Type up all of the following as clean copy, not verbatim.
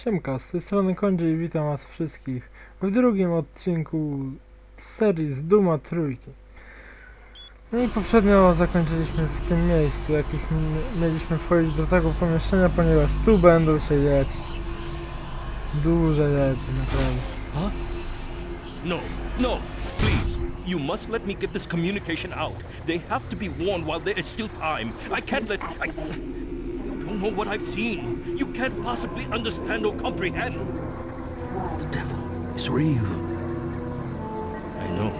Siemka, z tej strony Kondzie i witam was wszystkich w drugim odcinku z serii z Duma Trójki. No i poprzednio zakończyliśmy w tym miejscu, jak już mieliśmy wchodzić do tego pomieszczenia, ponieważ tu będą się dziać duże rzeczy, naprawdę. Huh? No, please. You must let me get this communication out. They have to be warned while there is still time. I can't let... You don't know what I've seen. You can't possibly understand or comprehend. The devil is real. I know.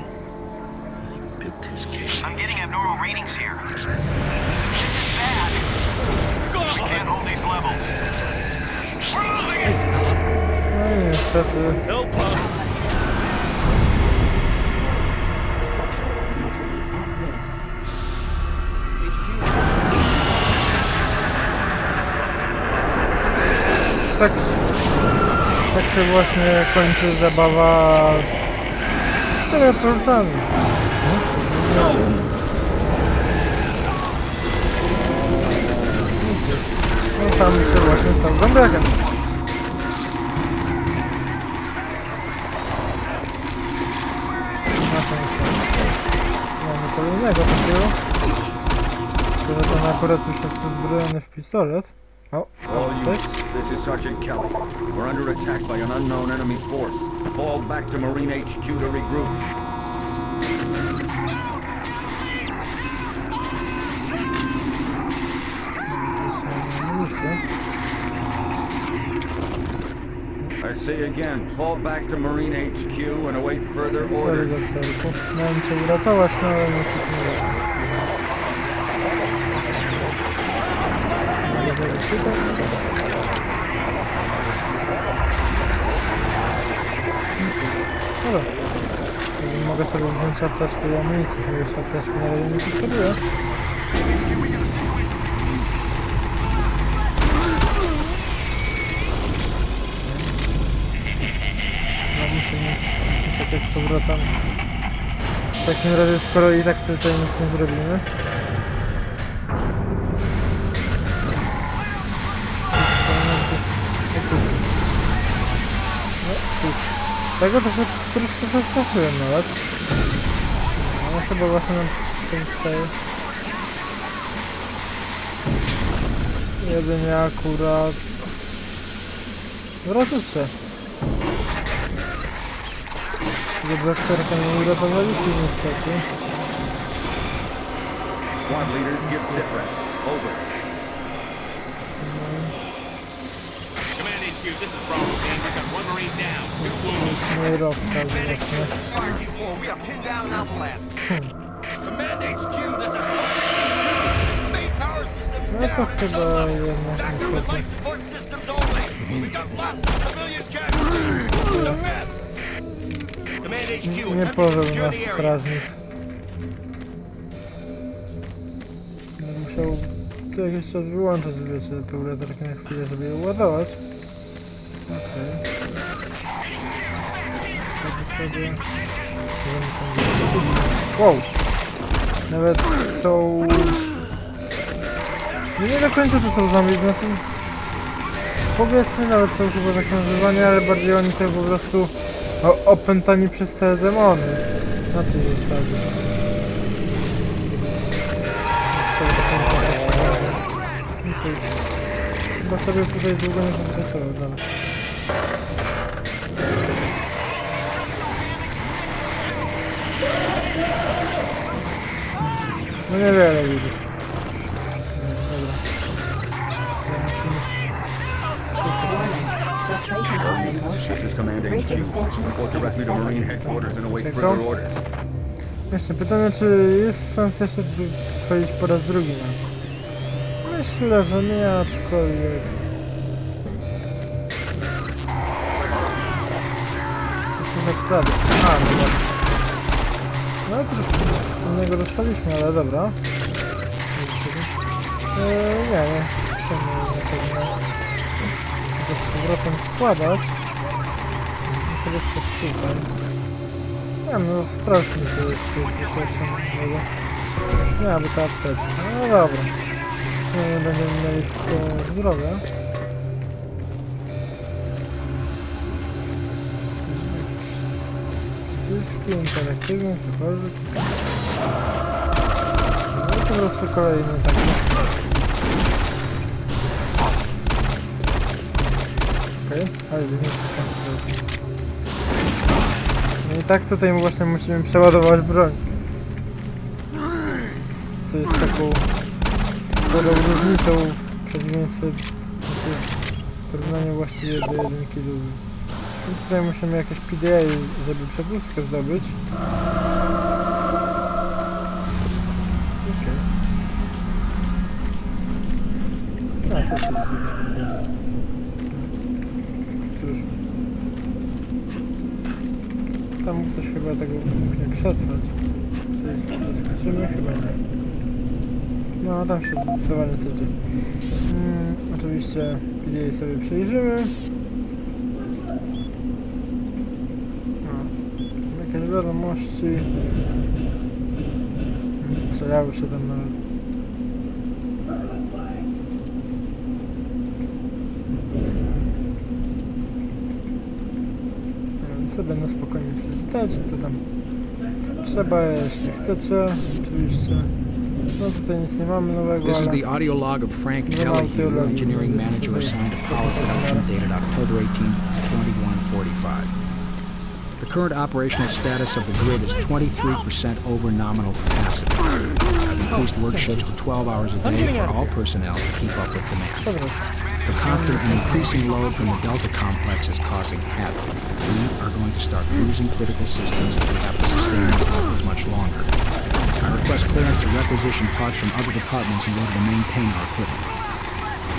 He built his cage. I'm getting abnormal readings here. This is bad. God! We can't hold these levels. We're losing it! No i niestety Help us! tak się właśnie kończy zabawa z teleportami. No tam się właśnie stał zombiakiem. Na szczęście mamy kolejnego takiego, który ten akurat już jest uzbrojony w pistolet. O, All units, this is Sergeant Kelly. We're under attack by an unknown enemy force. Fall back to Marine HQ to regroup. I say again, fall back to Marine HQ and await further Sorry, orders. doktorku. Miałem cię uratować, no ale niestety nie da. Dobra. Mogę sobie wziąć apteczkę i amunicję, bo już apteczki na razie nie potrzebuję. No musimy czekać z powrotem. W takim razie, skoro i tak tutaj nic nie zrobimy. Tego to się troszkę przestraszyłem nawet. No chyba właśnie nam tutaj staje. Jedynie akurat w ratówce. Tego doktorka nie uratowaliśmy niestety. Squad leaders, give sit rep. Over. Command HQ, this is Bravo, man. We got one Marine down. Two wounded. No i rozkaz właśnie. RT4, we are pinned down in Alphaland. Command HQ, this is Zostaw. Main power systems No to down. chyba jednak Factory with niestety. life support systems only. We got lots of civilian casualties. It's a mess. Command HQ, Nie attempt to pożył secure nasz the area. strażnik. Musiał co jakiś czas wyłączyć, wiecie, tę latarkę na chwilę, żeby ją ładować. Okej. Wtedy wow! Nawet są... Nie do końca to są zombie, znaczy... Powiedzmy, nawet są chyba tak nazywani, ale bardziej oni są po prostu opętani przez te demony. Na tej zasadzie. Chyba sobie tutaj długo nie popracował dalej. No niewiele widzę. Dobra. This is Command HQ. Report directly to Marine headquarters and await further orders. Jeszcze pytanie, czy jest sens jeszcze tu wchodzić po raz drugi na to? Myślę, że nie, aczkolwiek... Słychać prawie. A, no dobra. No troszkę innego dostaliśmy, ale dobra. Nie. Chcemy na pewno to z powrotem składać. I sobie tutaj. Nie no, sprawdźmy co jest tu przeszło. Nie, aby ta apteczka. No dobra. Nie będziemy mieli 100 zdrowia. Gierki interaktywne, cokolwiek. No i po prostu kolejny taki. Okej, ale nie wiem. No i tak tutaj właśnie musimy przeładować broń. Co jest taką sporą różnicą w przeciwieństwie w porównaniu właściwie do jedynki do... I tutaj musimy jakieś PDA, żeby przepustkę zdobyć. Okej. A, to jest cóż. Tam ktoś chyba tego mógł nie przetrwać. Tutaj zaskoczymy? Chyba nie. No, tam się zdecydowanie coś dzieje. Oczywiście PDA sobie przejrzymy. Jakieś wiadomości. Strzelały się tam nawet. Sobie na spokojnie przeczytajcie, co tam trzeba, jeśli chcecie, oczywiście. No tutaj nic nie mamy nowego, This is ale... the audio log of Frank Kelly, engineering manager assigned to power production dated October 18th, 2145. The current operational status of the grid is 23% over nominal capacity. I've increased work shifts to 12 hours a day for all personnel to keep up with demand. The constant and increasing load from the Delta complex is causing havoc. We are going to start losing critical systems if we have to sustain these levels much longer. I request clearance to requisition parts from other departments in order to maintain our equipment.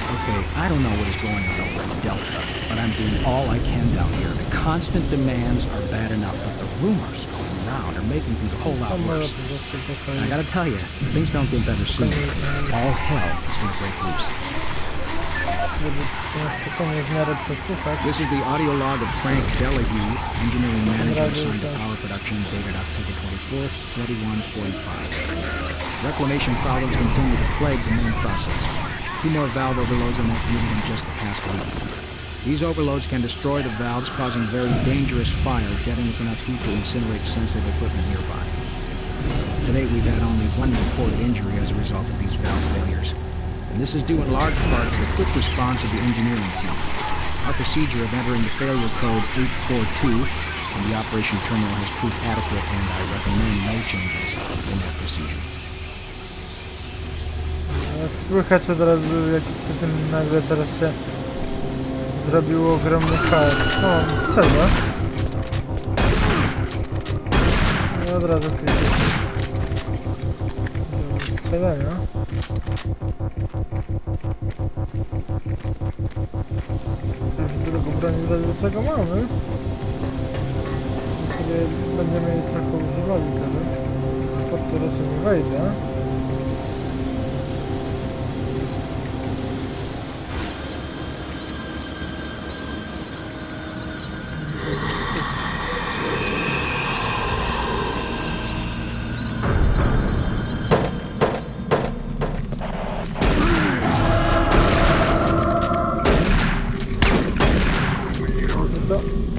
Okay, I don't know what is going on over in Delta, but I'm doing all I can down here. The constant demands are bad enough, but the rumors going around are making things a whole lot worse. And I gotta tell you, things don't get better soon. All hell is gonna break loose. This is the audio log of Frank Delahue, engineering manager assigned to power production dated October 24th, 2145. Reclamation problems continue to plague the main process. 2 more valve overloads on that unit in just the past week. These overloads can destroy the valves, causing very dangerous fire, jetting with enough heat to incinerate sensitive equipment nearby. To date, we've had only 1 reported injury as a result of these valve failures. And this is due in large part to the quick response of the engineering team. Our procedure of entering the failure code 842 in the operation terminal has proved adequate, and I recommend no changes in that procedure. Słychać od razu, jak przy tym nagle teraz się zrobił ogromny chaos. O, strzela. I od razu kliknę. Strzelania. Coś drugą broń do czego mamy. I sobie będziemy jej trochę używali teraz. Pod to raczej nie wejdę.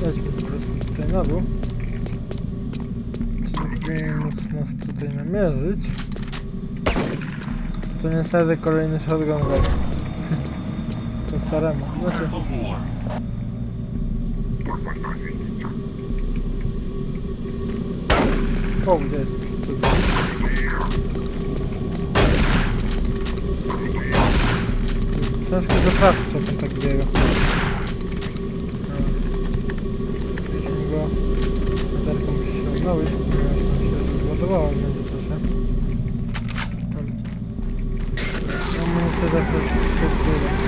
Lećmy po prostu tutaj na dół. Czyli powinien móc nas tutaj namierzyć. To niestety kolejny shotgun go. Po staremu. Znaczy... O, gdzie jest? Ciężko zatrafić, co tam tak biega. Latarka musi się odnowić, ponieważ tam się rozładowała w międzyczasie. No muszę zawsze podpływać.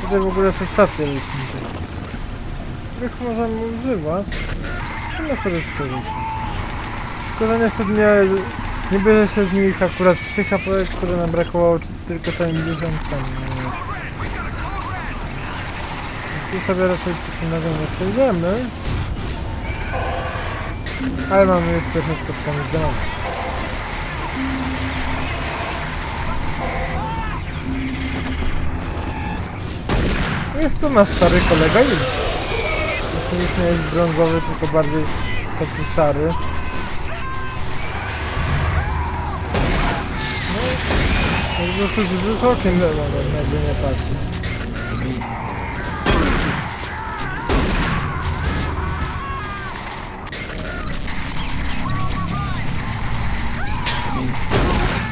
Tutaj w ogóle są stacje lecznicze, których możemy używać. Musimy sobie skorzystać. Tylko że niestety nie bierze się z nich akurat 3 HP, które nam brakowało tylko całymi dziesiątkami. Tu sobie raczej przystępnego nie przejdziemy. Ale mamy już pierwsze spotkanie z demonami. jest to nasz stary kolega Im. Jeszcze już nie jest brązowy, tylko bardziej taki szary. No, jest dosyć wysokim demonem, jakby nie patrzeć.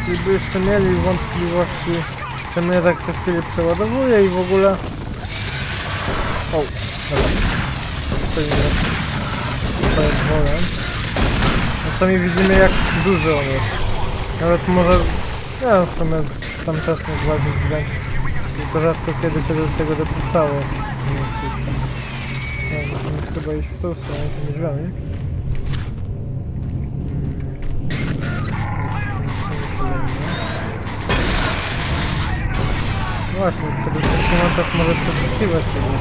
Gdyby jeszcze mieli wątpliwości, że mnie tak co chwilę przeładowuje i w ogóle... O, dobra. Stoimy. To jest wolem. Czasami widzimy, jak duży on jest. Nawet może... Ja w sumie tam też mógł ładnie wręcz. Tylko rzadko kiedy się do tego dopuszczało. Mimo wszystko. No, musimy chyba iść w tą stronę tymi drzwiami. Właśnie, przede wszystkim on też może przeszukiwać sobie.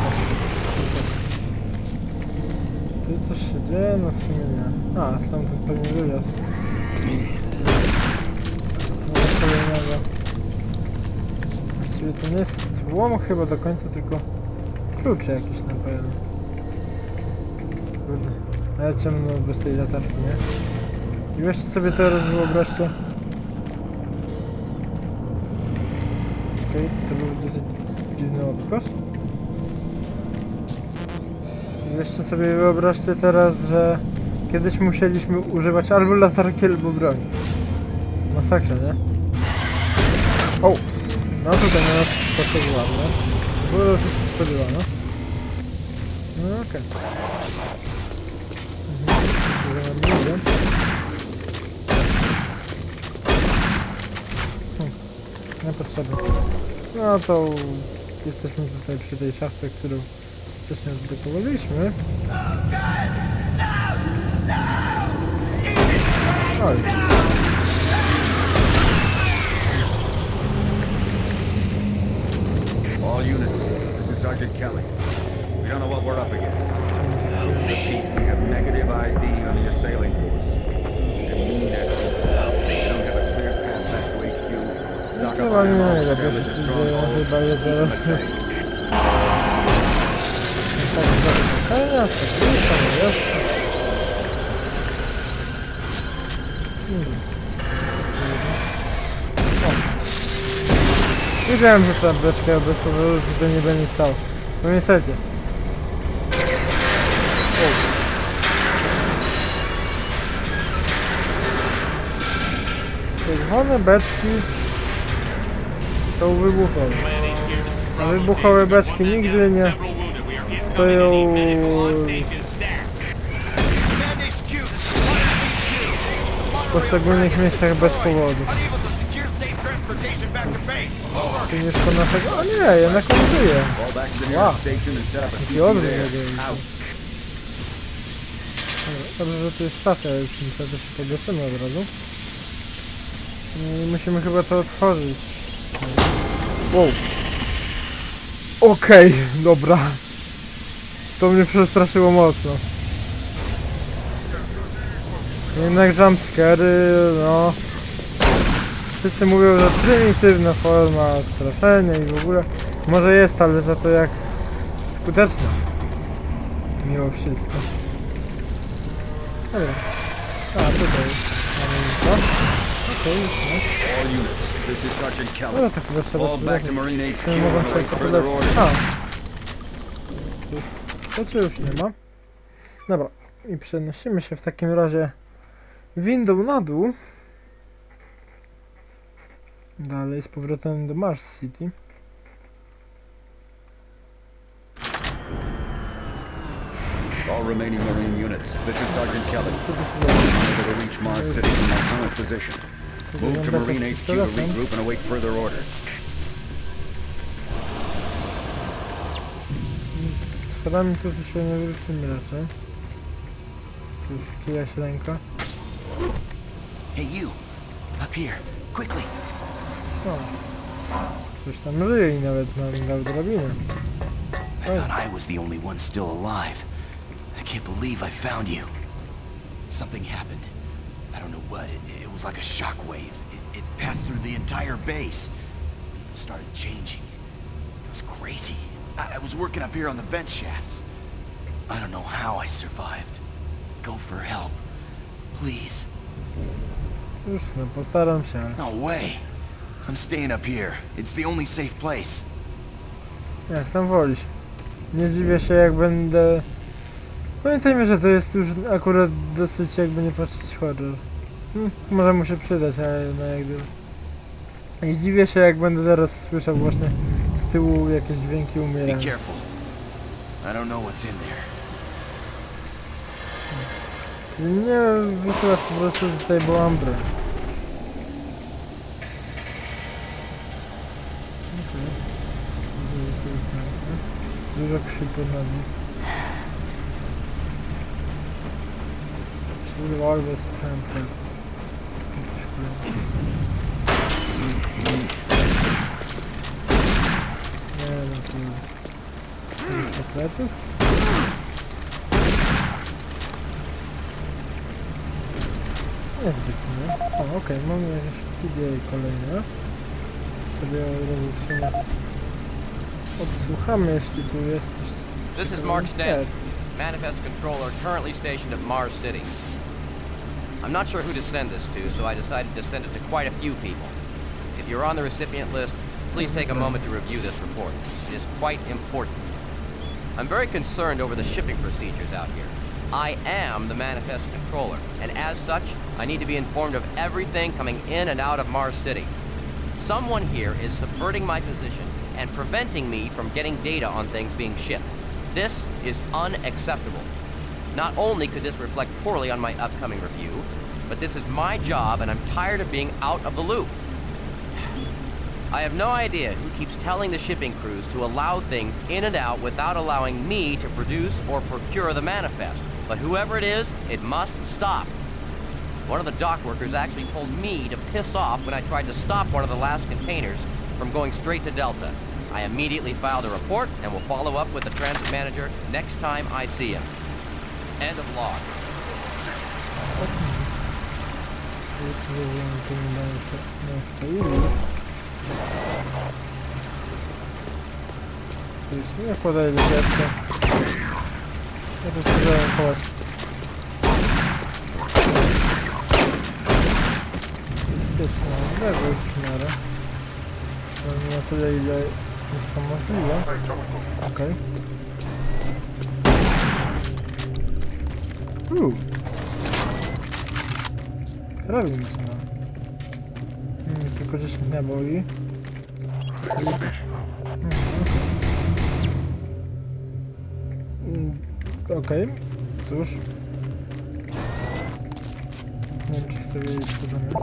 Tu coś się dzieje? No w sumie nie. A, sam ten pewnie wyjazd. Może kolejnego. Właściwie to nie jest łom chyba do końca, tylko klucz jakiś na pewno. Kurde. Ale ciemno bez tej latarki, nie? I weźcie sobie teraz wyobraźcie. Okej, to był dosyć dziwny odgłos. I jeszcze sobie wyobraźcie teraz, że kiedyś musieliśmy używać albo latarki, albo broni. Masakra, nie? O! No tutaj na nas skoczył ładnie. Było już się spodziewano. No okej. Niepotrzebne. No to jesteśmy tutaj przy tej szafce, którą wcześniej odblokowaliśmy. Oj. All units, this is Sergeant Kelly. We don't know what we're up against. Repeat, we have negative ID on the assailing force. We don't have a clear path back to HQ. Stock up Chyba on nie, all lepiej damage się to dzieje, strongholds. chyba je teraz. Teraz tak, już tam jest. Wiedziałem, że ta beczka bez powodu tutaj nie będzie stał. Pamiętajcie. Czerwone beczki są wybuchowe. A wybuchowe beczki nigdy nie stoją w poszczególnych miejscach bez powodu. Czy nie szkoda naszego? O nie, jednak on żyje. Fall back to the Wow. nearest station and set up a Jaki QP odwrót there. robię. Out. Dobrze, że tu jest stacja, już niestety się podlecimy od razu. I musimy chyba to otworzyć. Wow. Okej, dobra. To mnie przestraszyło mocno. Jednak jumpscary, no... Wszyscy mówią, że prymitywna forma straszenia i w ogóle... Może jest, ale za to jak skuteczna. Mimo wszystko. Dobra. A, tutaj mamy to. Okej, All units, this is Sergeant no. Kelly. Ale to chyba trzeba Fall back to Marine HQ nie mogą and się await jeszcze further podać. orders. A. To czy już nie ma? Dobra. I przenosimy się w takim razie windą na dół. Dalej z powrotem do Mars City. All remaining Marine units, this is Sergeant Kelly. Unable to reach Mars City from my current position. Move to Marine HQ to regroup and await further orders. Schodami tu się nie wrócimy raczej. Tu już czyjaś ręka. Hey, you! Up here, quickly! O. Coś tam żyje i nawet nam dał drabinę. I thought I was the only one still alive. I can't believe I found you. Something happened. I don't know what. It was like a shockwave. It passed through the entire base. People started changing. It was crazy. I was working up here on the vent shafts. I don't know how I survived. Go for help. Please. Już, no postaram się. No way. I'm staying up here. It's the only safe place. Jak tam wolisz. Nie dziwię się, jak będę... Pamiętajmy, że to jest już akurat dosyć, jakby nie patrzeć, horror. Może mu się przydać, ale no jakby... Nie dziwię się, jak będę zaraz słyszał właśnie z tyłu jakieś dźwięki Be umierania. careful. I don't know what's in there. Czyli nie wysyłasz po prostu tutaj byłam broń. Dużo krwi pod nami. Czyli albo sprzęt. Nie no to... Do pleców? Niezbytnie. O, okej, mamy jakieś idee kolejne. Sobie rozliczymy. Odsłuchamy, jeśli tu jest coś. This is Mark Stanton, Manifest Controller, currently stationed at Mars City. I'm not sure who to send this to, so I decided to send it to quite a few people. If you're on the recipient list, please take a moment to review this report. It is quite important. I'm very concerned over the shipping procedures out here. I am the Manifest Controller, and as such, I need to be informed of everything coming in and out of Mars City. Someone here is subverting my position and preventing me from getting data on things being shipped. This is unacceptable. Not only could this reflect poorly on my upcoming review, but this is my job and I'm tired of being out of the loop. I have no idea who keeps telling the shipping crews to allow things in and out without allowing me to produce or procure the manifest, but whoever it is, it must stop. One of the dock workers actually told me to piss off when I tried to stop one of the last containers from going straight to Delta. I immediately filed a report and will follow up with the transit manager next time I see him. End of log. Nie wkładaj do serca. Ja to chcę zachować. Bezpieczne, odległość w miarę. Nie na tyle, ile jest to możliwe. Okej. Karabin mi się ma. Tylko 10 naboi. Okej. Cóż. Nie wiem, czy chcę wiedzieć, co tam jest.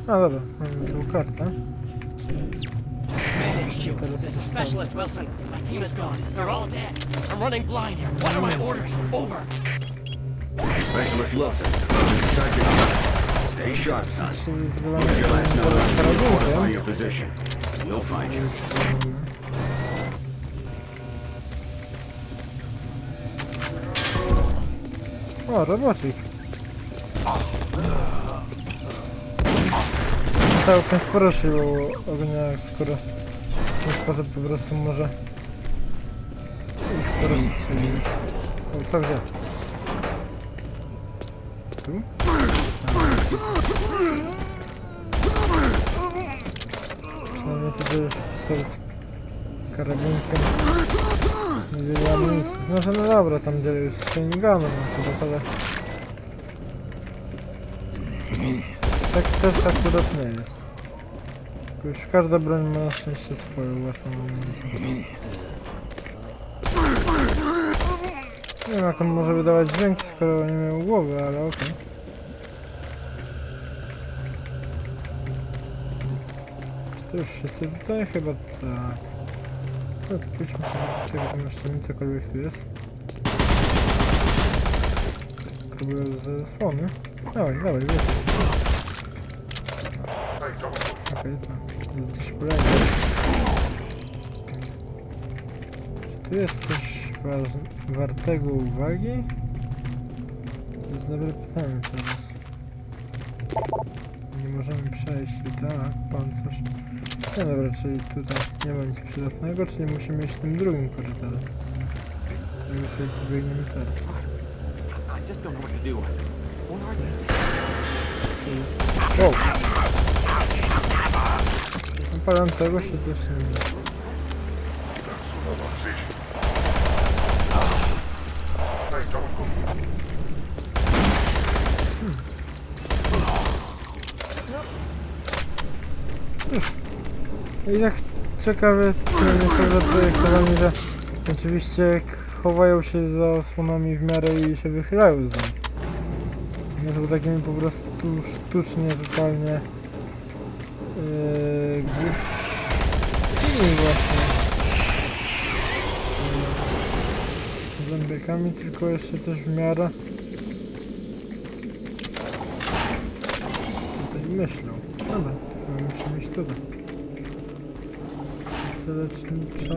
A dobra, mamy tą kartę. This is Specialist Wilson. My team is gone. They're all dead. I'm running blind here. What are my orders? Over. Specialist Wilson, this is Sergeant Kelly. Stay sharp, son. Use your last knowledge to fortify your position. We'll find you. O, robocik. Całkiem sporo sił ognia, skoro w ten sposób po prostu może ich porozstrzelić. O, co gdzie? Tu? Przynajmniej tutaj stoi z karabinkiem. Niewiele amunicji. Znaczy, no dobra, tam gdzie już z chaingunem, no to ale... Tak też akurat nie jest. Już każda broń ma na szczęście swoją własną amunicję. Nie wiem, jak on może wydawać dźwięki, skoro nie miał głowy, ale okej. To już wszyscy tutaj? Chyba tak. Pójdźmy sobie do tego pomieszczenia, cokolwiek tu jest. Próbuję ze zasłony. Dawaj, wiesz. Okej, to jest gdzieś po lewej. Czy tu jest coś wartego uwagi? To jest dobre pytanie teraz. Nie możemy przejść. Tak, pancerz. No dobra, czyli tutaj nie ma nic przydatnego, czyli musimy iść tym drugim korytarzem. Także sobie pobiegniemy teraz. I just don't know what to do. Where are you? Wow! Palącego się też nie da. I tak ciekawe, są zaprojektowani, że oczywiście chowają się za osłonami w miarę i się wychylają z nich. Nie są takimi po prostu sztucznie, totalnie głupimi właśnie zombiekami, tylko jeszcze też w miarę tutaj myślą. Dobra, musimy iść tutaj. Lecznicza.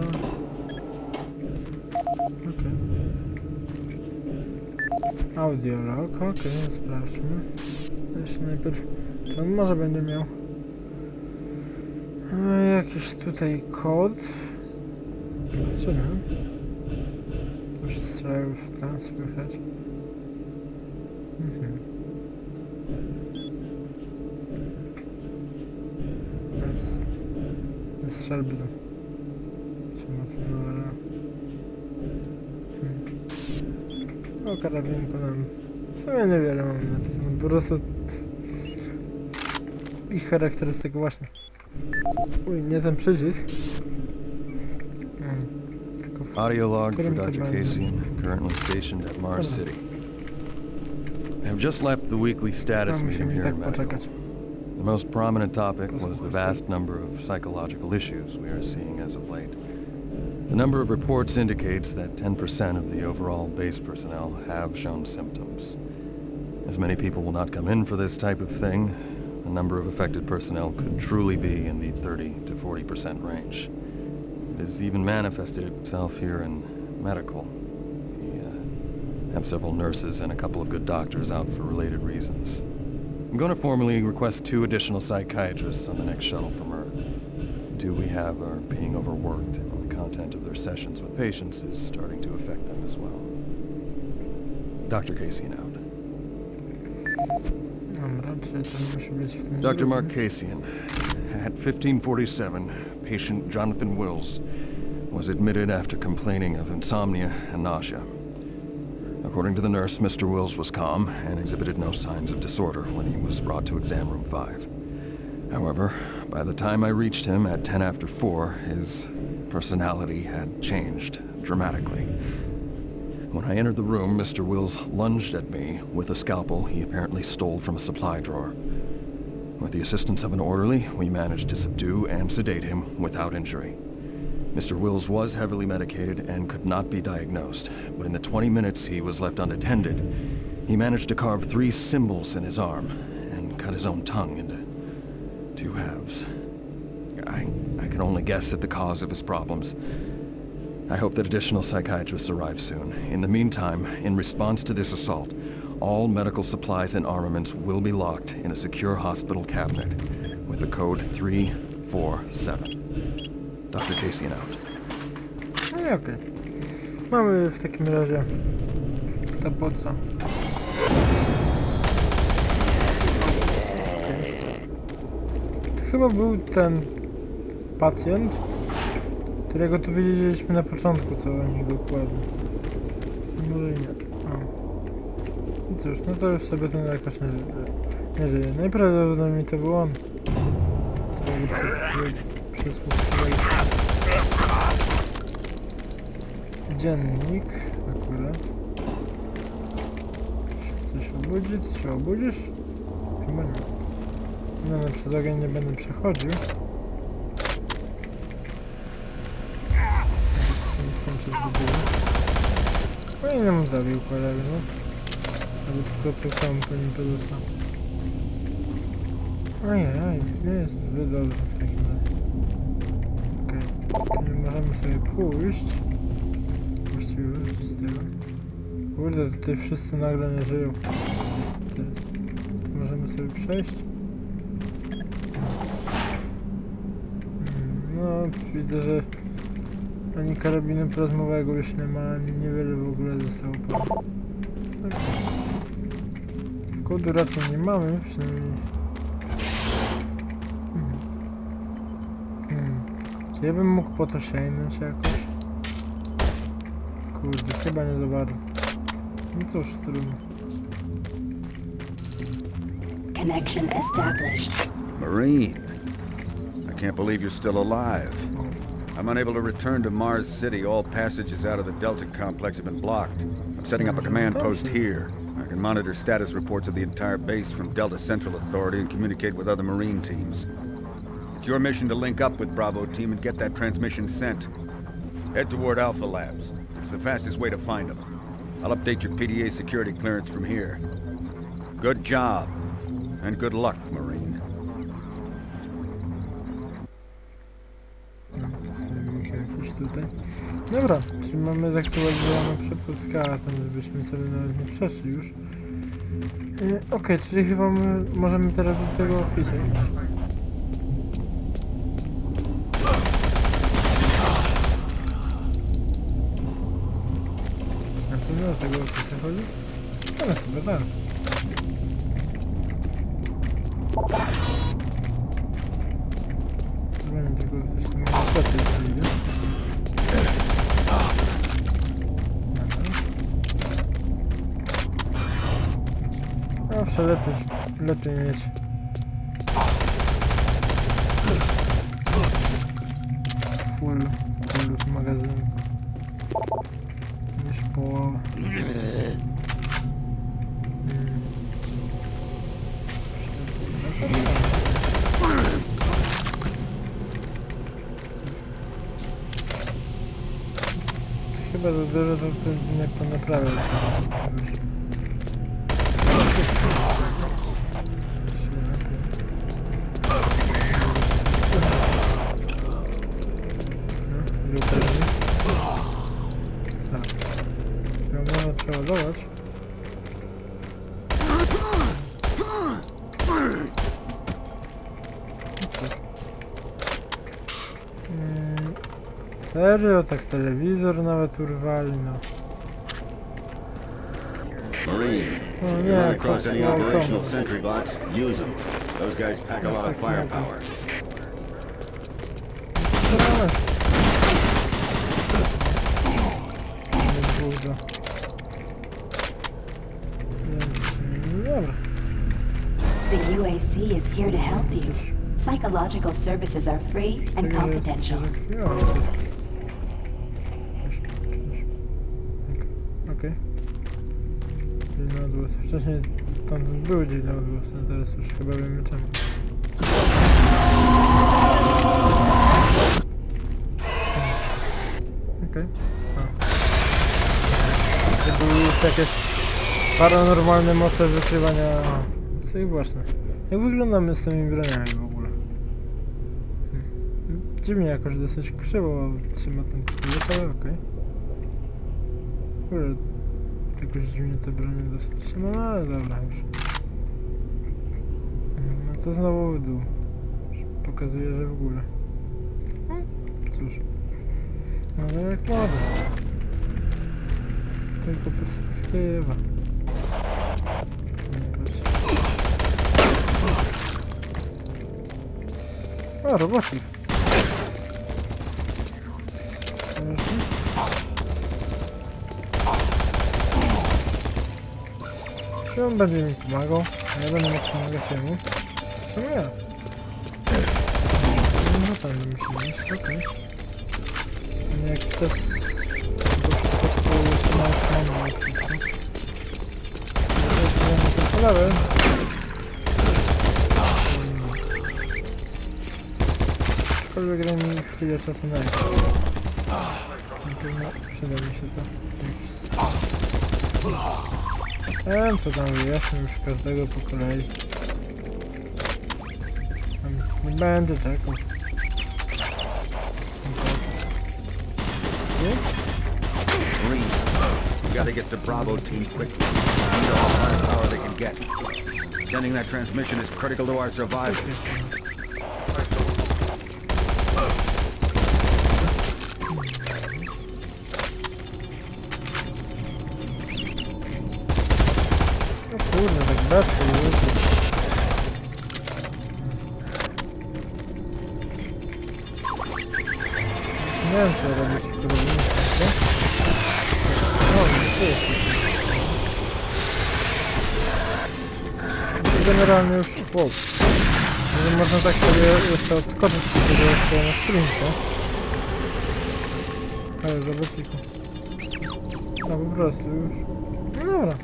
Okej. Audiolog, okej, sprawdźmy. Jeszcze najpierw, czy on może będzie miał jakiś tutaj kod? Czy nie? Już strzelają już w tam słychać. Strzelby tam się mocno należą. O karabinku nam w sumie niewiele mam napisane, po prostu ich charakterystyk właśnie. Uj, nie ten przycisk. Tylko Audio log for którym to Dr. będzie? Kasian, currently stationed at Mars City. I have just left the weekly status Tam meeting musimy here tak in medical. poczekać. The most prominent topic was the vast number of psychological issues we are seeing as of late. The number of reports indicates that 10% of the overall base personnel have shown symptoms. As many people will not come in for this type of thing, the number of affected personnel could truly be in the 30 to 40% range. It has even manifested itself here in medical. We have several nurses and a couple of good doctors out for related reasons. I'm going to formally request 2 additional psychiatrists on the next shuttle from Earth. The 2 we have are being overworked, and the content of their sessions with patients is starting to affect them as well. Dr. Kasian out. Dobra, czyli to musi być w tym Dr. drugim. Mark Kasian, at 1547, patient Jonathan Wills was admitted after complaining of insomnia and nausea. According to the nurse, Mr. Wills was calm and exhibited no signs of disorder when he was brought to exam room 5. However, by the time I reached him at 10 after 4, his personality had changed dramatically. When I entered the room, Mr. Wills lunged at me with a scalpel he apparently stole from a supply drawer. With the assistance of an orderly, we managed to subdue and sedate him without injury. Mr. Wills was heavily medicated and could not be diagnosed, but in the 20 minutes he was left unattended, he managed to carve 3 symbols in his arm and cut his own tongue into 2 halves. I can only guess at the cause of his problems. I hope that additional psychiatrists arrive soon. In the meantime, in response to this assault, all medical supplies and armaments will be locked in a secure hospital cabinet with the code 347. Dr. Kasian out. No i okej. Mamy w takim razie to po co? To chyba był ten pacjent, którego tu wiedzieliśmy na początku, co o nich dokładnie. Może i nie. O. I cóż, no to już sobie ten lekarz nie żyje. Najprawdopodobniej to był on. Przysłuchiwaliśmy. Dziennik akurat. Coś obudzi? Ty się obudzisz? Chyba nie. No, przez ogień nie będę przechodził. Skąd się zgubiłem? Powinienem mu zabił kolegę, no. Ale tylko to samo po nim pozostał. Ajaj, nie jest zbyt dobrze w takim razie. Okej, możemy sobie pójść. Właściwie wrócić z tego. Kurde, tutaj wszyscy nagle nie żyją. Możemy sobie przejść. No, widzę, że ani karabinu plazmowego już nie ma, ani niewiele w ogóle zostało. Tak. Kodu raczej nie mamy, przynajmniej. Czy ja bym mógł po to sięgnąć jakoś? Kurde, chyba nie za bardzo. No cóż, trudno. Connection established. Marine, I can't believe you're still alive. I'm unable to return to Mars City. All passages out of the Delta complex have been blocked. I'm setting up a command post here. I can monitor status reports of the entire base from Delta Central Authority and communicate with other Marine teams. It's your mission to link up with Bravo Team and get that transmission sent. Head toward Alpha Labs. It's the fastest way to find them. I'll update your PDA security clearance from here. Good job, and good luck, Marine. Jakiś tutaj. Dobra, czyli mamy zaktualizowaną przepustkę, żebyśmy sobie nawet nie przeszli już. Okej, czyli chyba możemy teraz do tego ofisu iść. Na pewno do tego ofisu chodzi? Ale chyba tak. Chyba tego ofisu nie ma lepiej wyjdzie. Zawsze lepiej mieć full magazyn niż połowę. Chyba za dużo to nie ponaprawia. Można przeładować. Serio? Tak telewizor nawet urwali, no. Marine, O if you nie, run across any koło operational sentry bots, use them. Those guys pack a lot of firepower. Dużo. Dobra. The UAC is here to help you. Psychological services are free and confidential. Okej. Dziwny odgłos. Wcześniej tamtąd były dziwne odgłosy, a teraz już chyba wiemy czemu. Okej. To były już jakieś paranormalne moce wykrywania. Co i właśnie. Jak wyglądamy z tymi broniami w ogóle? Dziwnie jakoś dosyć krzywo trzyma ten pistolet, ale okej. W ogóle jakoś dziwnie te bronie dosyć trzyma, no ale dobra już. No to znowu w dół. Pokazuje, że w ogóle. Cóż. No ale jak ładnie. Tylko perspektywa. O, robocik. Czy on będzie mi pomagał? A ja będę mógł pomagać jemu? Czemu ja? No tam musimy iść, okej. Nie, jak chcesz... To jest mało odcinka. To po lewej. Aczkolwiek gra mi chwilę czasu na ekran. Na pewno przyda mi się to. Wiem co tam wyjaśnię już każdego po kolei. Nie będę czekał. Marine, we gotta get to Bravo Team quickly. Need all the firepower they can get. Sending that transmission is critical to our survival. O kurde, tak beczkę już. Nie wiem, co robić, jak to robimy. No, to jest. Generalnie już wow. Można tak sobie jeszcze odskoczyć sobie jeszcze na sprincie. Ale zobaczycie. No po prostu już. No dobra.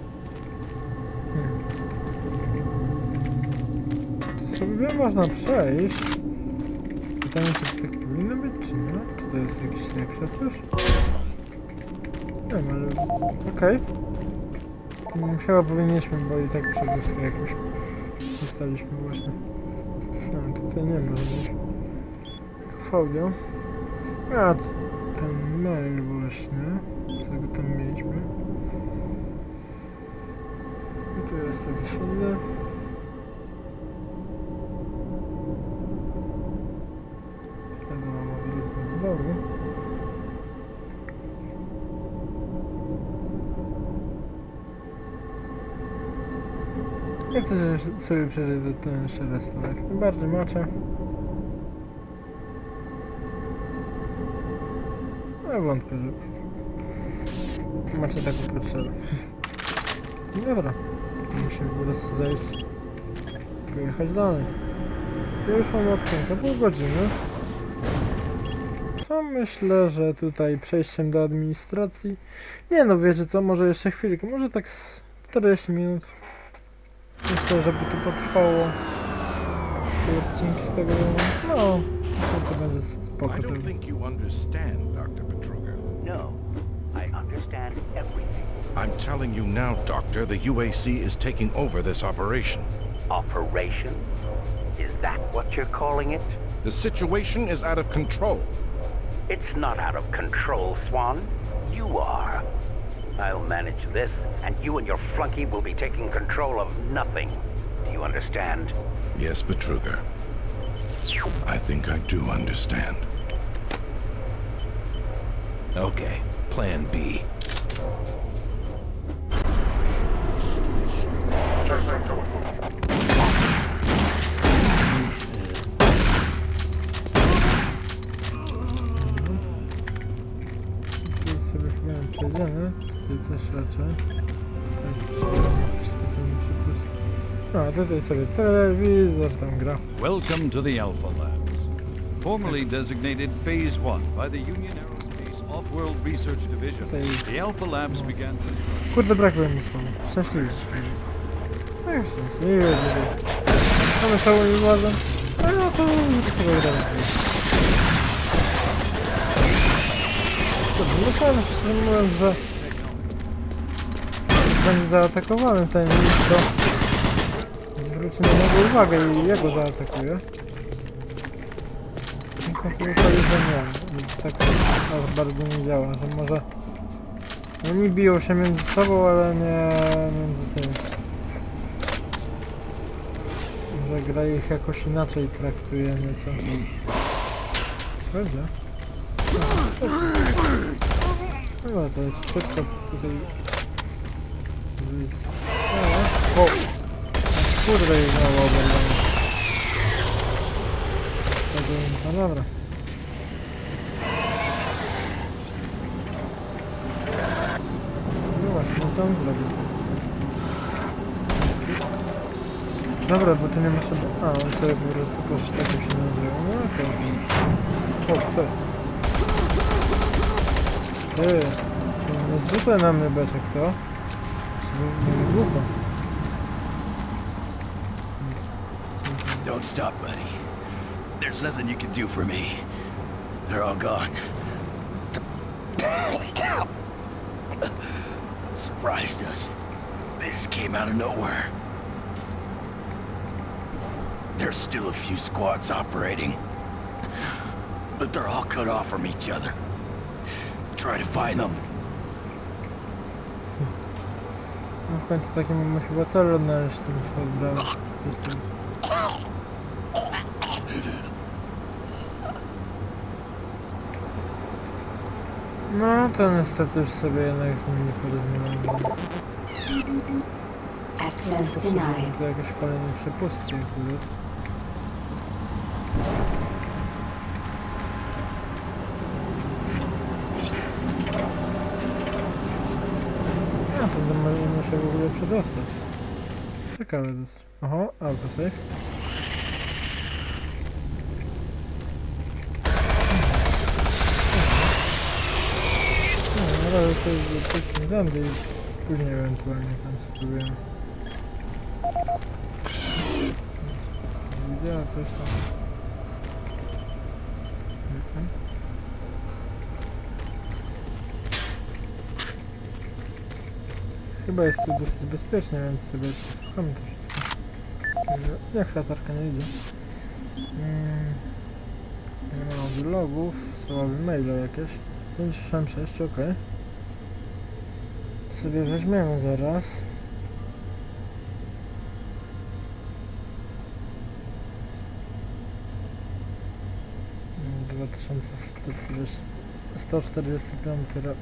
To sobie można przejść. Pytanie, czy tak powinno być, czy nie? Czy to jest jakiś sekret też? Nie wiem, ale... Okej. Chyba powinniśmy, bo i tak przegłoskę jakoś dostaliśmy właśnie. No, tutaj nie ma żadnych audio. A, ten mail właśnie, co go tam mieliśmy. I tu jest jakiś inny. Teraz mam adres do domu. Ja chcę sobie przeczytać ten jeszcze raz, to jak najbardziej macie. No wątpię, że macie taką potrzebę. Dobra, musimy po prostu zejść, pojechać dalej. Ja już mam odcinka, pół godziny. Co myślę, że tutaj przejściem do administracji... Nie no, wiecie co, może jeszcze chwilkę, może tak z 40 minut. Myślę, żeby to potrwało te odcinki z tego domu. No, to będzie spoko. I don't think you understand, Dr. Petruga. No, I understand everything. I'm telling you now, Doctor, the UAC is taking over this operation. Operation? Is that what you're calling it? The situation is out of control. It's not out of control, Swan. You are. I'll manage this, and you and your flunky will be taking control of nothing. Do you understand? Yes, Petruga. I think I do understand. Okay, plan B. Przejdziemy, tutaj też raczej. Tak, przejdziemy jakiś specjalny przepust. No, tutaj sobie telewizor tam gra. Welcome to the Alpha Labs, formerly designated Phase 1 by the Union Aerospace Off-World Research Division. The Alpha Labs began construction. Kurde, brakuje mi słowa. Szczęśliwy. No już szczęśliwy. Mamy całą imazę. No to chyba gadamy. Myślałem, szczerze mówiąc, że będzie zaatakowany ten list, to zwróci na niego uwagę i jego zaatakuje. Tylko chyba że nie. Tak aż bardzo nie działa, że może oni biją się między sobą, ale nie między tymi. Że gra ich jakoś inaczej traktuje nieco. Będzie? No to jest szybko tutaj wyjść. O! Kurde i znowu obrębamy. No dobra. No właśnie, no co on zrobił? Dobra, bo tu nie ma sobie... A, on sobie po prostu poszedł, tak się nie zrobił. No okej. O, kto? Ty, nie zwykle na mnie beczek, co? Nie głupo. Don't stop, buddy. There's nothing you can do for me. They're all gone. Surprised us. They just came out of nowhere. There's still a few squads operating, but they're all cut off from each other. Try to find them. No w końcu taki mamy chyba cel odnaleźć ten skład brawa. Coś tam. No to niestety już sobie jednak z nim nie porozmawiamy. Access denied. To jakieś kolejne przepustki akurat. A to możemy się w ogóle przedostać. Ciekawe dosyć. Oho, autosave. No, ale sobie wypuśćmy tędy i później ewentualnie tam spróbujemy. Widziała coś tam. Chyba jest tu dosyć bezpiecznie, więc sobie słuchamy to wszystko. Jak latarka nie idzie. Nie ma logów, są maile jakieś. 566, ok. Sobie weźmiemy zaraz. Hmm, 2145 rok.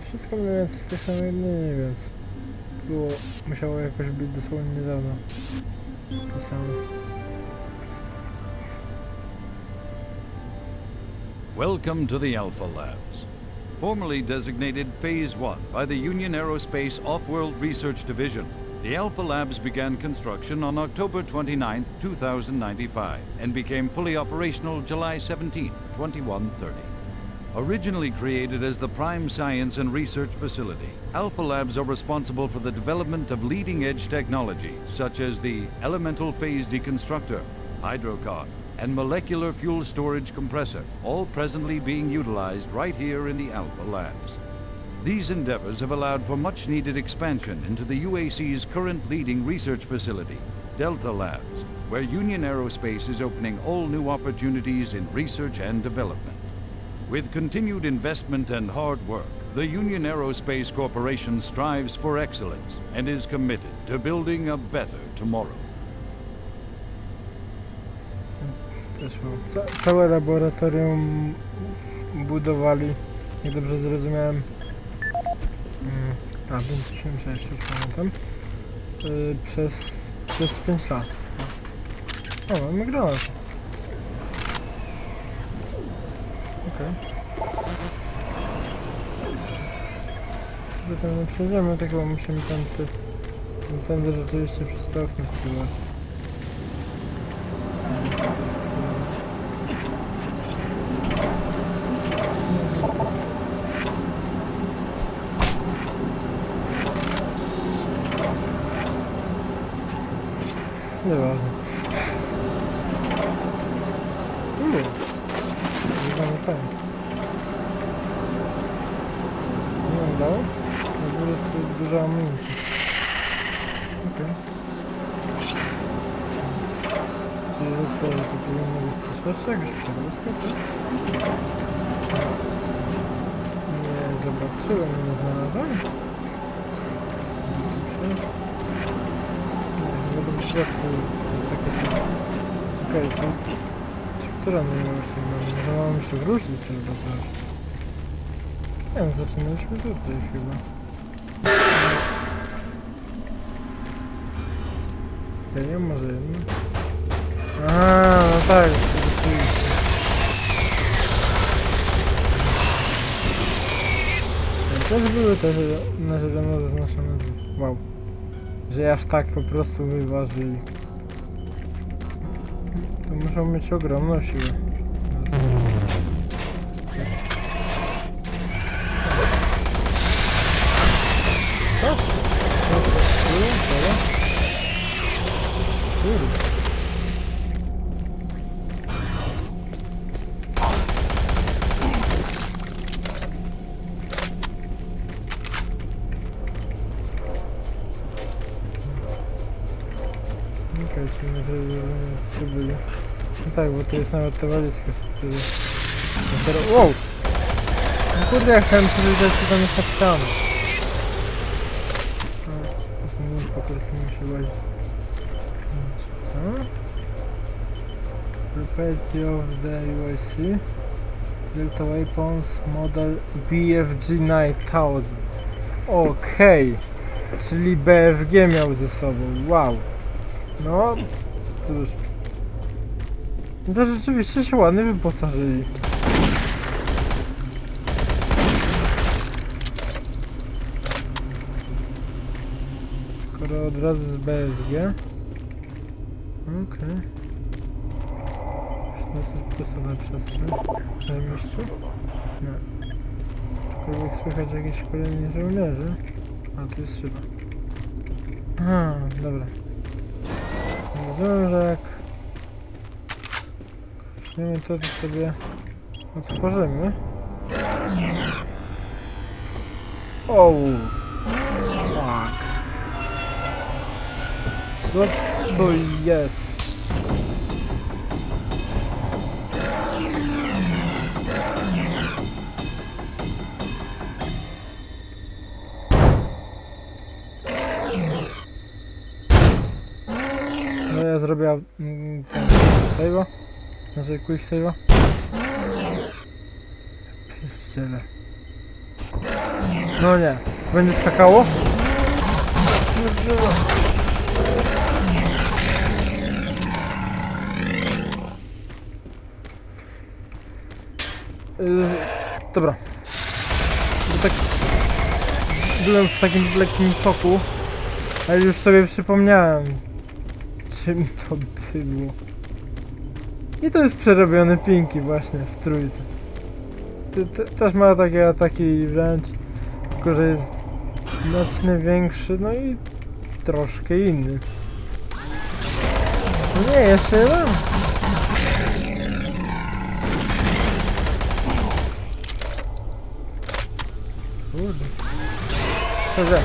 Wszystko mniej więcej z tej samej linii, więc musiało jakoś być dosłownie niedawno pisane. Welcome to the Alpha Labs. Formerly designated Phase 1 by the Union Aerospace Off-World Research Division, the Alpha Labs began construction on October 29, 2095, and became fully operational July 17, 2130. Originally created as the prime science and research facility, Alpha Labs are responsible for the development of leading-edge technology, such as the elemental phase deconstructor, hydrocon, and molecular fuel storage compressor, all presently being utilized right here in the Alpha Labs. These endeavors have allowed for much-needed expansion into the UAC's current leading research facility, Delta Labs, where Union Aerospace is opening all new opportunities in research and development. With continued investment and hard work, the Union Aerospace Corporation strives for excellence and is committed to building a better tomorrow. Całe laboratorium budowali, jak dobrze zrozumiałem, a 536 już pamiętam, przez 5 lat. O, mamy granat. Okej. Sobie tam nie przejdziemy, tak chyba musimy tędy rzeczywiście przez to okno spływać. Nieważne. Zjebany fajnie. Nie mam dał? Na górze jest duża amunicja. Okej. Czyli że co, że to powinno być coś lepsze? Jakaś przewózka, co? Nie zobaczyłem, nie znalazłem. To jest takie coś. Okej, czy która nie właśnie mamy? Może mamy się wrócić chyba też. Nie wiem, zaczynaliśmy tutaj chyba. Okej, może jedno. No tak, rzeczywiście. Też były te na zielono zaznaczone. Wow. Że aż tak po prostu wyważyli. To muszą mieć ogromną siłę. Co? Kurde. No tak, bo to jest nawet ta walizka, z której... Wow! No kurde, ja chciałem przeczytać, co tam jest napisane. No, po prostu mi się łazi. Co? Property of the UAC Delta Weapons Model BFG 9000. Okej. Czyli BFG miał ze sobą. Wow. No, cóż. No to rzeczywiście się ładnie wyposażyli. Skoro od razu z BFG. Okej. Dosyć płysowa przestrzeń. Przejmiesz tu? Nie. Cokolwiek słychać jakieś kolejni żołnierzy. A tu jest szyba. Aha, dobra. Rozumiem, że jak weźmiemy to, to sobie otworzymy. O, fuck. Co to jest? No ja zrobię ten save'a. Znaczy quick save'a. Pierdziele. No nie. Będzie skakało? Dobra. Bo tak byłem w takim lekkim szoku, ale już sobie przypomniałem, czym to było. I to jest przerobiony Pinki właśnie w trójce. Też ma takie ataki wręcz, tylko że jest znacznie większy, no i troszkę inny. No nie, jeszcze jeden. Kurde. Dobrze.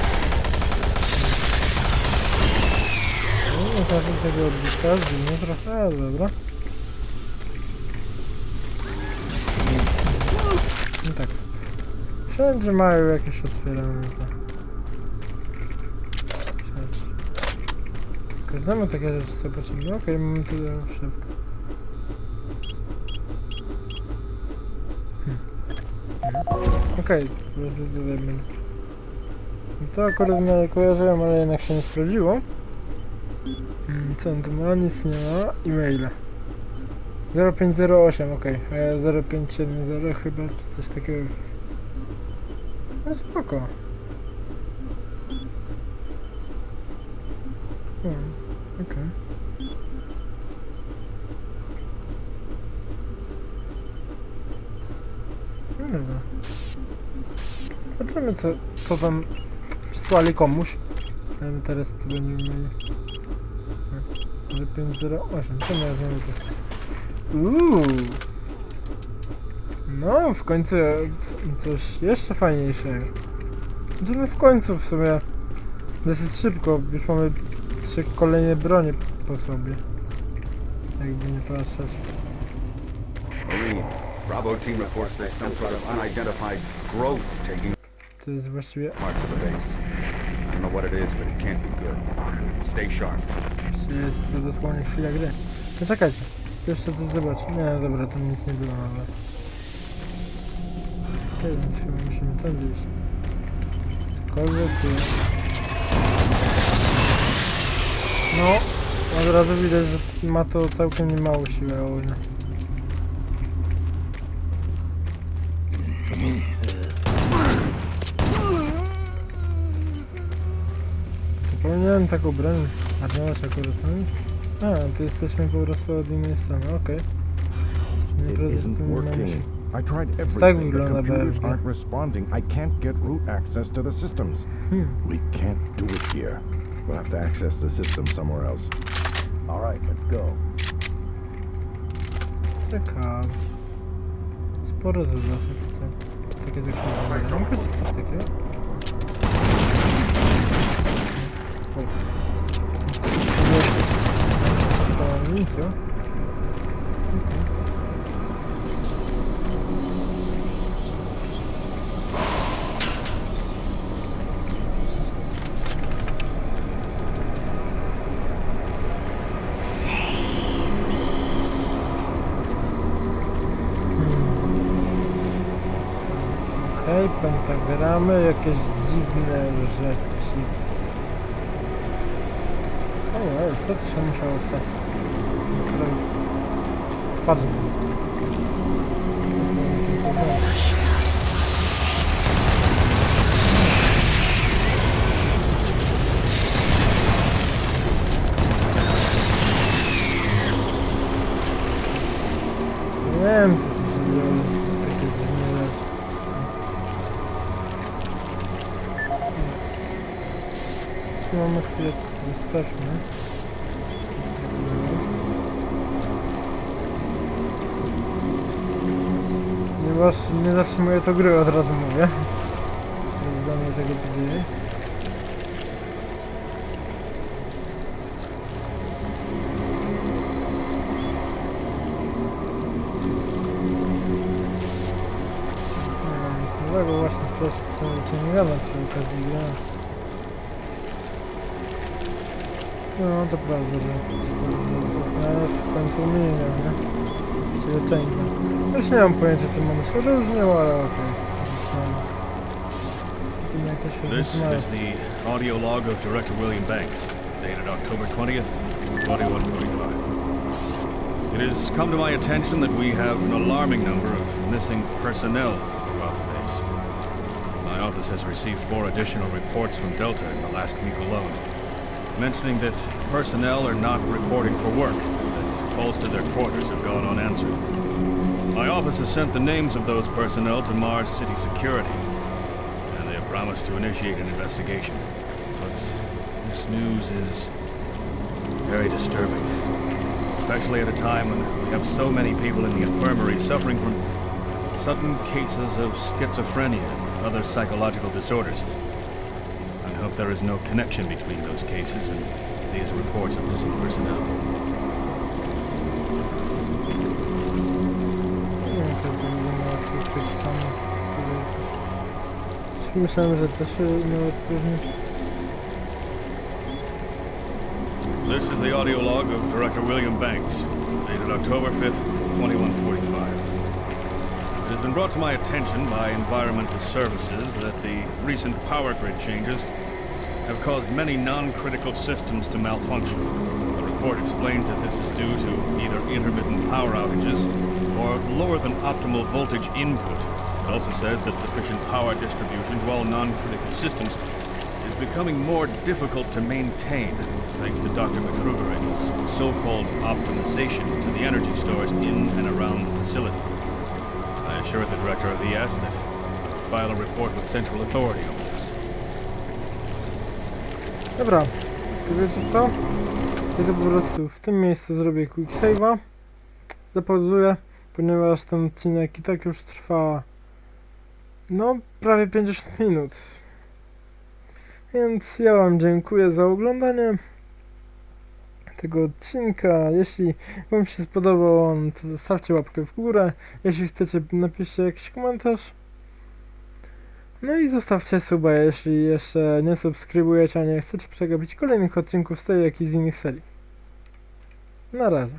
No, trafię tego odbitka, zimno trochę, ale dobra. No tak. Wszędzie mają jakieś otwierane te. Znamy takie rzeczy sobie potrzebne. Okej, mamy tu szybko. Okej, po prostu tutaj będę. No to akurat nie kojarzyłem, ale jednak się nie sprawdziło. Co on tu ma? Nic nie ma. E-maile. 0508, okej. A ja 0570 chyba, czy coś takiego. No spoko. Okej. No dobra. Zobaczymy co tam przysłali komuś. Ale teraz co będziemy mieli. 0508, to nie rozumiem to. No, w końcu coś jeszcze fajniejszego. No w końcu w sumie dosyć szybko, już mamy 3 kolejne bronie po sobie. Jakby nie patrzeć. Bravo team reports there's some sort of unidentified growth taking To jest właściwie... parts of the base. I don't know what it is, but it can't be good. Stay sharp. Jest to dosłownie chwila gry. No czekajcie, chcę jeszcze coś zobaczyć. Nie, dobra, tam nic nie było nawet. Okej, więc chyba musimy tam gdzieś. Cokolwiek tu jest. No, od razu widać, że ma to całkiem niemało siły ognia. Powinienem taką broń marnować akurat. A, to jesteśmy po prostu od innej strony, okej. Tak wygląda BFG. aren't responding. I can't get root access to the systems. We can't do it here. We'll have to access the system somewhere else. All right, let's go. Ciekawe. Sporo to zawsze takie zakładane. Mogę czy coś takiego? Amunicja. Okej, pentagramy, jakieś dziwne rzeczy. Ojej, co tu się musiało stać? Twarzy. Nie wiem, co tu się dzieje. Takie dziwne rzeczy. Tu mamy chwilę, sobie sprawdźmy. Nie zatrzymuję to gry, od razu mówię. Dla mnie tego tu dzieje. Nowego właśnie sprawdzić, co cię nie gada przy okazji gry. No to prawda, że w końcu umienia, nie? Leczenie. Już nie mam pojęcia, czy mam się różniło, ale okej. This is the audio log of Director William Banks, dated October 20th, 2145. It has come to my attention that we have an alarming number of missing personnel throughout the base. My office has received 4 additional reports from Delta in the last week alone, mentioning that personnel are not reporting for work, that calls to their quarters have gone unanswered. My office has sent the names of those personnel to Mars City Security, and they have promised to initiate an investigation. But this news is very disturbing, especially at a time when we have so many people in the infirmary suffering from sudden cases of schizophrenia and other psychological disorders. I hope there is no connection between those cases and these reports of missing personnel. Myślałem, że też nawet później. This is the audio log of Director William Banks, dated October 5th, 2145. It has been brought to my attention by Environmental Services that the recent power grid changes have caused many non-critical systems to malfunction. The report explains that this is due to either intermittent power outages or lower than optimal voltage input. It also says that sufficient power distribution to all non-critical systems is becoming more difficult to maintain, thanks to Dr. McCruger and his so-called optimization to the energy stores in and around the facility. I assured the director of the ES that file a report with central authority on this. Dobra, to wiecie co? Ja to po prostu w tym miejscu zrobię quick save'a. Zapauzuję, ponieważ ten odcinek i tak już trwa no prawie 50 minut. Więc ja wam dziękuję za oglądanie tego odcinka. Jeśli wam się spodobał on, to zostawcie łapkę w górę. Jeśli chcecie, napiszcie jakiś komentarz. No i zostawcie suba, jeśli jeszcze nie subskrybujecie, a nie chcecie przegapić kolejnych odcinków z tej, jak i z innych serii. Na razie.